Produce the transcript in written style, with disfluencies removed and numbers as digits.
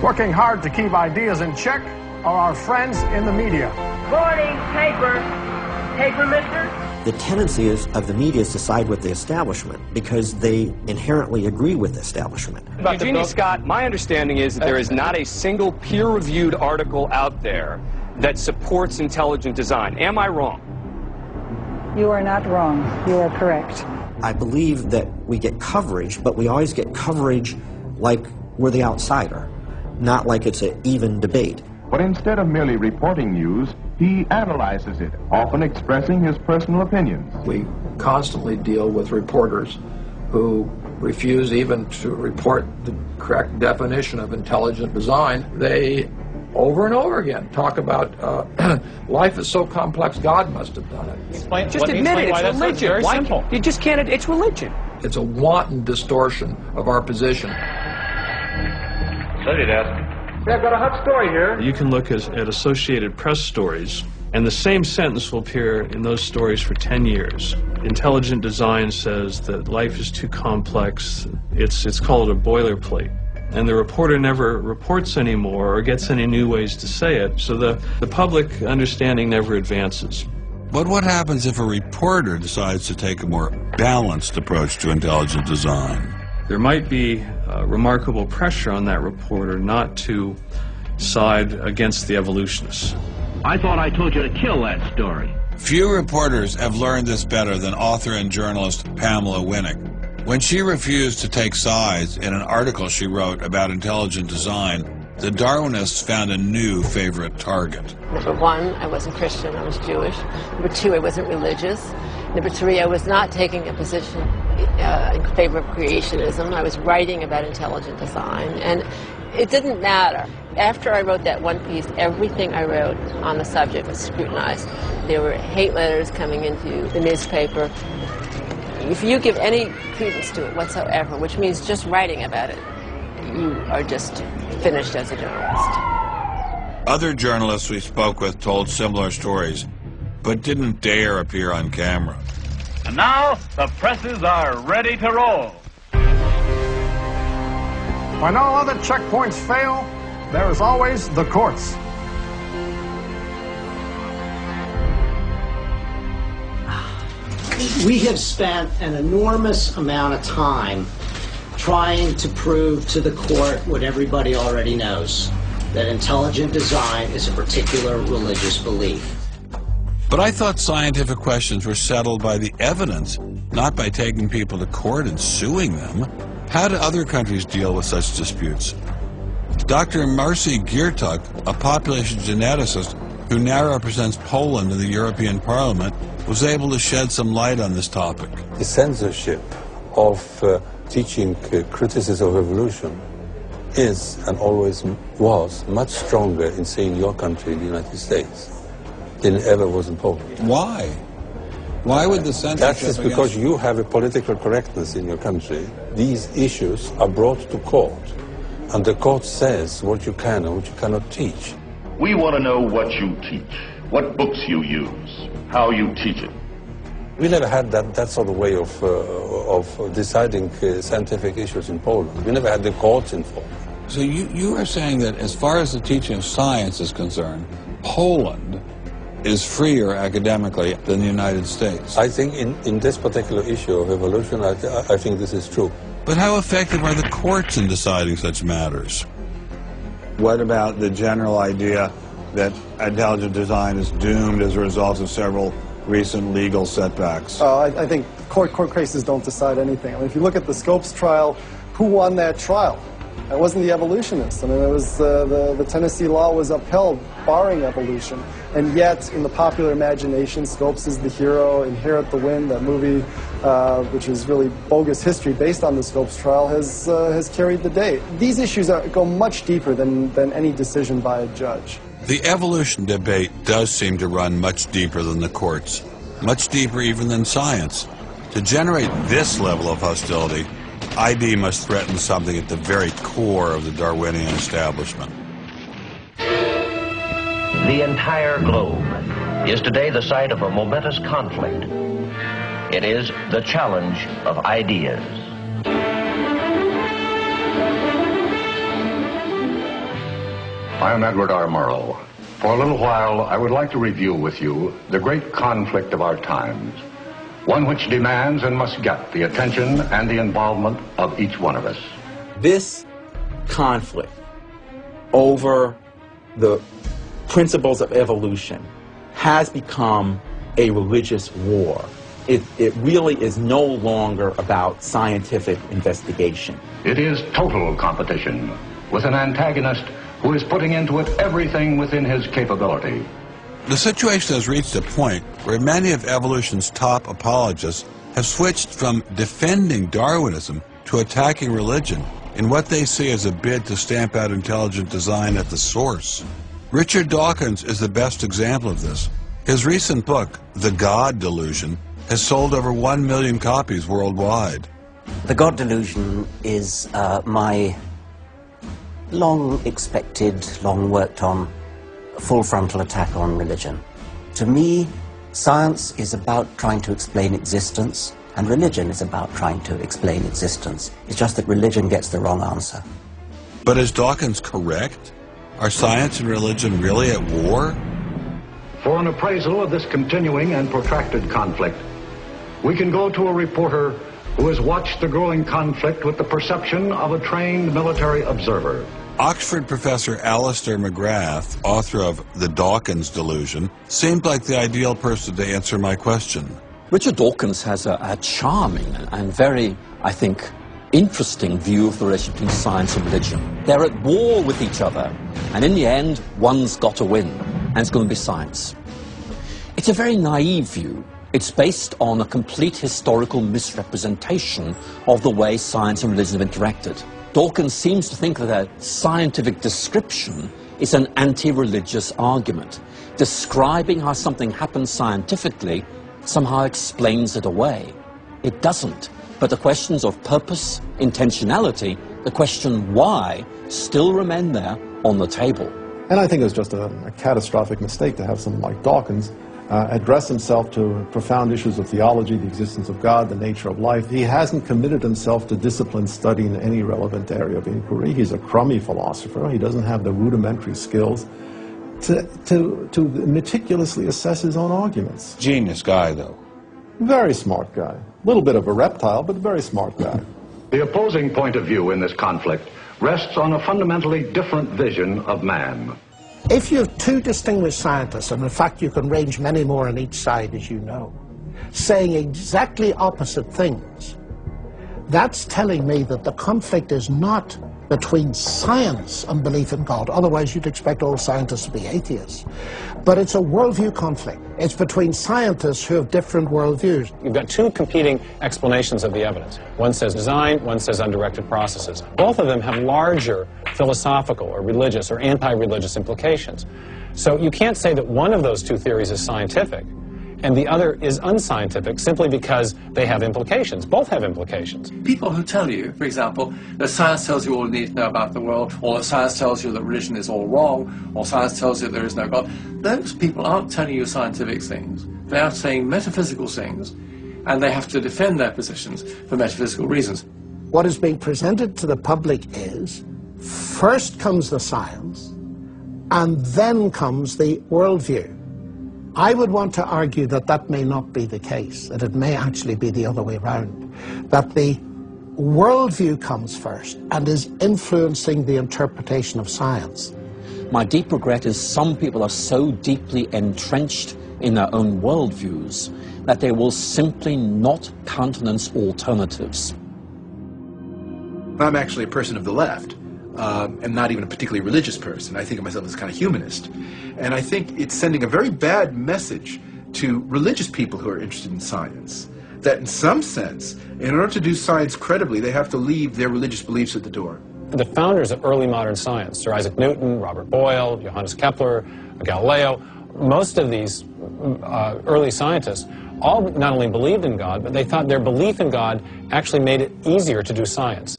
Working hard to keep ideas in check are our friends in the media. Morning, paper. Paper, mister? The tendency is of the media is to side with the establishment because they inherently agree with the establishment. Eugenie Scott, my understanding is that there is not a single peer-reviewed article out there that supports intelligent design. Am I wrong? You are not wrong. You are correct. I believe that we get coverage, but we always get coverage like we're the outsider, not like it's an even debate. But instead of merely reporting news, he analyzes it, often expressing his personal opinions. We constantly deal with reporters who refuse even to report the correct definition of intelligent design. They, over and over again, talk about life is so complex, God must have done it. Just admit it, it's religion. Very simple. You just can't, it's religion. It's a wanton distortion of our position. So did ask. I've got a hot story here. You can look at Associated Press stories, and the same sentence will appear in those stories for 10 years. Intelligent design says that life is too complex. It's called a boilerplate. And the reporter never reports anymore or gets any new ways to say it, so the public understanding never advances. But what happens if a reporter decides to take a more balanced approach to intelligent design? There might be remarkable pressure on that reporter not to side against the evolutionists. I thought I told you to kill that story. Few reporters have learned this better than author and journalist Pamela Winnick. When she refused to take sides in an article she wrote about intelligent design, the Darwinists found a new favorite target. Number one, I wasn't Christian, I was Jewish. Number two, I wasn't religious. Number three, I was not taking a position in favor of creationism. I was writing about intelligent design, and it didn't matter. After I wrote that one piece, everything I wrote on the subject was scrutinized. There were hate letters coming into the newspaper. If you give any credence to it whatsoever, which means just writing about it, you are just finished as a journalist. Other journalists we spoke with told similar stories, but didn't dare appear on camera. And now, the presses are ready to roll. When all other checkpoints fail, there is always the courts. We have spent an enormous amount of time trying to prove to the court what everybody already knows, that intelligent design is a particular religious belief. But I thought scientific questions were settled by the evidence, not by taking people to court and suing them. How do other countries deal with such disputes? Dr. Marcy Giertuk, a population geneticist who now represents Poland in the European Parliament, was able to shed some light on this topic. The censorship of teaching criticism of evolution is and always was much stronger in, say, in your country, the United States, than it ever was in Poland. Why? Why would the censorship... That is because you have a political correctness in your country. These issues are brought to court, and the court says what you can and what you cannot teach. We want to know what you teach, what books you use, how you teach it. We never had that sort of way of deciding scientific issues in Poland. We never had the courts involved. So you are saying that as far as the teaching of science is concerned, Poland is freer academically than the United States. I think in this particular issue of evolution, I think this is true. But how effective are the courts in deciding such matters? What about the general idea that intelligent design is doomed as a result of several recent legal setbacks? I think court cases don't decide anything. I mean, if you look at the Scopes trial, who won that trial? It wasn't the evolutionists. I mean, it was the Tennessee law was upheld, barring evolution. And yet, in the popular imagination, Scopes is the hero. Inherit the Wind, that movie, which is really bogus history based on the Scopes trial, has carried the day. These issues go much deeper than any decision by a judge. The evolution debate does seem to run much deeper than the courts, much deeper even than science. To generate this level of hostility, ID must threaten something at the very core of the Darwinian establishment. The entire globe is today the site of a momentous conflict. It is the challenge of ideas. I am Edward R. Murrow. For a little while, I would like to review with you the great conflict of our times, one which demands and must get the attention and the involvement of each one of us. This conflict over the principles of evolution has become a religious war. It really is no longer about scientific investigation. It is total competition with an antagonist who is putting into it everything within his capability. The situation has reached a point where many of evolution's top apologists have switched from defending Darwinism to attacking religion in what they see as a bid to stamp out intelligent design at the source. Richard Dawkins is the best example of this. His recent book, The God Delusion, has sold over 1 million copies worldwide. The God Delusion is my long-expected, long-worked-on, full-frontal attack on religion. To me, science is about trying to explain existence, and religion is about trying to explain existence. It's just that religion gets the wrong answer. But is Dawkins correct? Are science and religion really at war? For an appraisal of this continuing and protracted conflict, we can go to a reporter who has watched the growing conflict with the perception of a trained military observer. Oxford professor Alistair McGrath, author of The Dawkins Delusion, seemed like the ideal person to answer my question. Richard Dawkins has a charming and very, I think, interesting view of the relationship between science and religion. They're at war with each other, and in the end, one's got to win, and it's going to be science. It's a very naive view. It's based on a complete historical misrepresentation of the way science and religion have interacted. Dawkins seems to think that a scientific description is an anti-religious argument. Describing how something happens scientifically somehow explains it away. It doesn't. But the questions of purpose, intentionality, the question why, still remain there on the table. And I think it was just a catastrophic mistake to have someone like Dawkins address himself to profound issues of theology, the existence of God, the nature of life. He hasn't committed himself to disciplined study in any relevant area of inquiry. He's a crummy philosopher. He doesn't have the rudimentary skills to meticulously assess his own arguments. Genius guy, though. Very smart guy. A little bit of a reptile, but a very smart guy. The opposing point of view in this conflict rests on a fundamentally different vision of man. If you have two distinguished scientists, and in fact you can range many more on each side, as you know, saying exactly opposite things, that's telling me that the conflict is not between science and belief in God. Otherwise you'd expect all scientists to be atheists. But it's a worldview conflict. It's between scientists who have different worldviews. You've got two competing explanations of the evidence. One says design, one says undirected processes. Both of them have larger philosophical or religious or anti-religious implications. So you can't say that one of those two theories is scientific and the other is unscientific simply because they have implications. Both have implications. People who tell you, for example, that science tells you all you need to know about the world, or that science tells you that religion is all wrong, or science tells you there is no God, those people aren't telling you scientific things. They are saying metaphysical things, and they have to defend their positions for metaphysical reasons. What is being presented to the public is, first comes the science, and then comes the worldview. I would want to argue that that may not be the case, that it may actually be the other way around, that the worldview comes first and is influencing the interpretation of science. My deep regret is some people are so deeply entrenched in their own worldviews that they will simply not countenance alternatives. I'm actually a person of the left. I'm not even a particularly religious person. I think of myself as kind of humanist. And I think it's sending a very bad message to religious people who are interested in science, that in some sense, in order to do science credibly, they have to leave their religious beliefs at the door. The founders of early modern science, Sir Isaac Newton, Robert Boyle, Johannes Kepler, Galileo, most of these early scientists all not only believed in God, but they thought their belief in God actually made it easier to do science.